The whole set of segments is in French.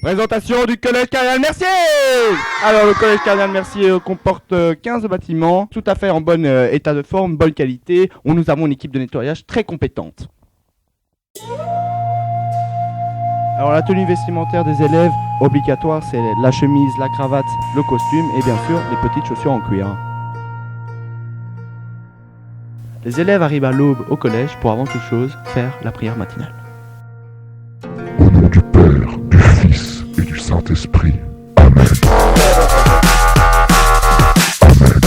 Présentation du collège Cardinal Mercier. Alors le collège Cardinal Mercier comporte 15 bâtiments, tout à fait en bon état de forme, bonne qualité, où nous avons une équipe de nettoyage très compétente. Alors la tenue vestimentaire des élèves, obligatoire, c'est la chemise, la cravate, le costume et bien sûr les petites chaussures en cuir. Les élèves arrivent à l'aube au collège pour avant toute chose faire la prière matinale. Au nom du Père, du Fils et du Saint-Esprit. Amen. Amen.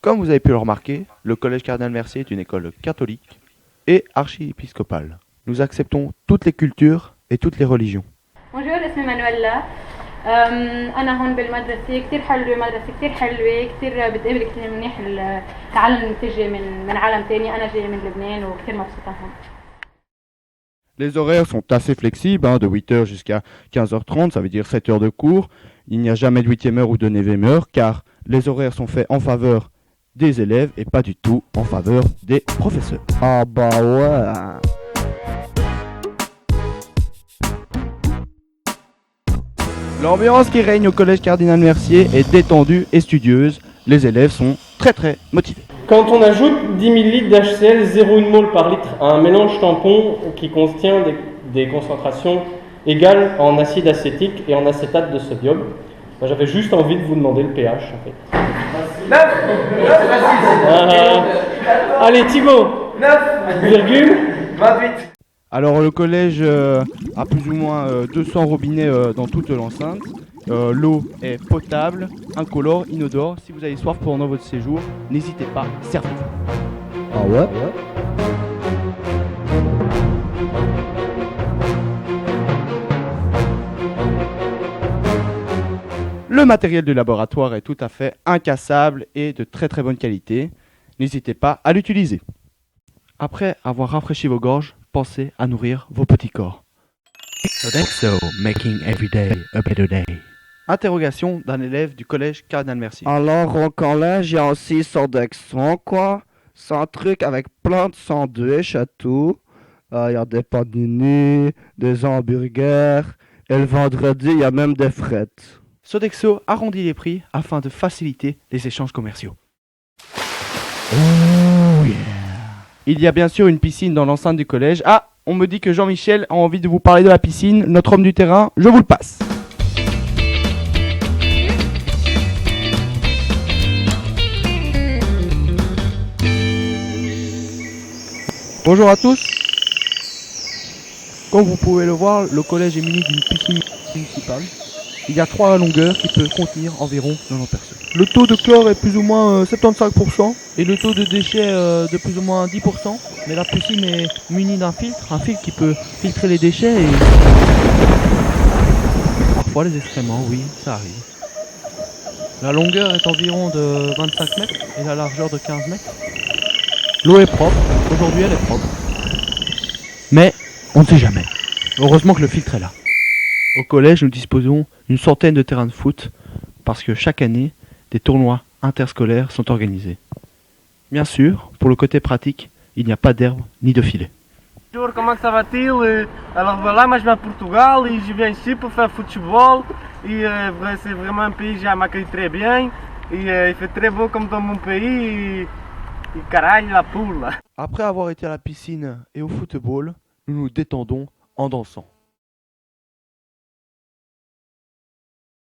Comme vous avez pu le remarquer, le collège Cardinal Mercier est une école catholique et archi-épiscopale. Nous acceptons toutes les cultures et toutes les religions. Bonjour, اسمي مانويلا. أنا هون بالمدرسة كتير حلوة، مدرسة كتير حلوة، كتير بتقابل كتير منيح التعلم اللي بتجي من عالم تاني. أنا جاية من لبنان وكتير مبسوطة هون. Les horaires sont assez flexibles, de 8h jusqu'à 15h30, ça veut dire 7 heures de cours. Il n'y a jamais de 8e heure ou de 9e heure, car les horaires sont faits en faveur des élèves et pas du tout en faveur des professeurs. Ah bah ouais. L'ambiance qui règne au collège Cardinal Mercier est détendue et studieuse. Les élèves sont très motivés. Quand on ajoute 10 000 litres d'HCl 0,1 mol par litre à un mélange tampon qui contient des concentrations égales en acide acétique et en acétate de sodium, j'avais juste envie de vous demander le pH en fait. 9. Allez Thibaut. 9,28. Alors le collège a plus ou moins 200 robinets dans toute l'enceinte. L'eau est potable, incolore, inodore. Si vous avez soif pendant votre séjour, n'hésitez pas, servez-vous. Ah ouais. Le matériel du laboratoire est tout à fait incassable et de très bonne qualité. N'hésitez pas à l'utiliser. Après avoir rafraîchi vos gorges, pensez à nourrir vos petits corps. Sodexo, making every day a better day. Interrogation d'un élève du collège Cardinal Mercier. Alors au collège, il y a aussi Sodexo, quoi. C'est un truc avec plein de sandwichs et tout. Il y a des panini, des hamburgers. Et le vendredi, il y a même des frites. Sodexo arrondit les prix afin de faciliter les échanges commerciaux. Oh yeah. Il y a bien sûr une piscine dans l'enceinte du collège. Ah, on me dit que Jean-Michel a envie de vous parler de la piscine. Notre homme du terrain, je vous le passe. Bonjour à tous. Comme vous pouvez le voir, le collège est muni d'une piscine municipale. Il y a 3 longueurs qui peuvent contenir environ 90 personnes. Le taux de chlore est plus ou moins 75% et le taux de déchets de plus ou moins 10%. Mais la piscine est munie d'un filtre, un filtre qui peut filtrer les déchets et parfois les excréments, oui, ça arrive. La longueur est environ de 25 mètres et la largeur de 15 mètres. L'eau est propre, aujourd'hui elle est propre. Mais on ne sait jamais. Heureusement que le filtre est là. Au collège, nous disposons d'une centaine de terrains de foot parce que chaque année, des tournois interscolaires sont organisés. Bien sûr, pour le côté pratique, il n'y a pas d'herbe ni de filet. Bonjour, comment ça va-t-il? Alors voilà, moi je viens de Portugal et je viens ici pour faire football. Et c'est vraiment un pays qui m'accueille très bien. Et il fait très beau comme dans mon pays. Et caralho, la poule. Après avoir été à la piscine et au football, nous nous détendons en dansant.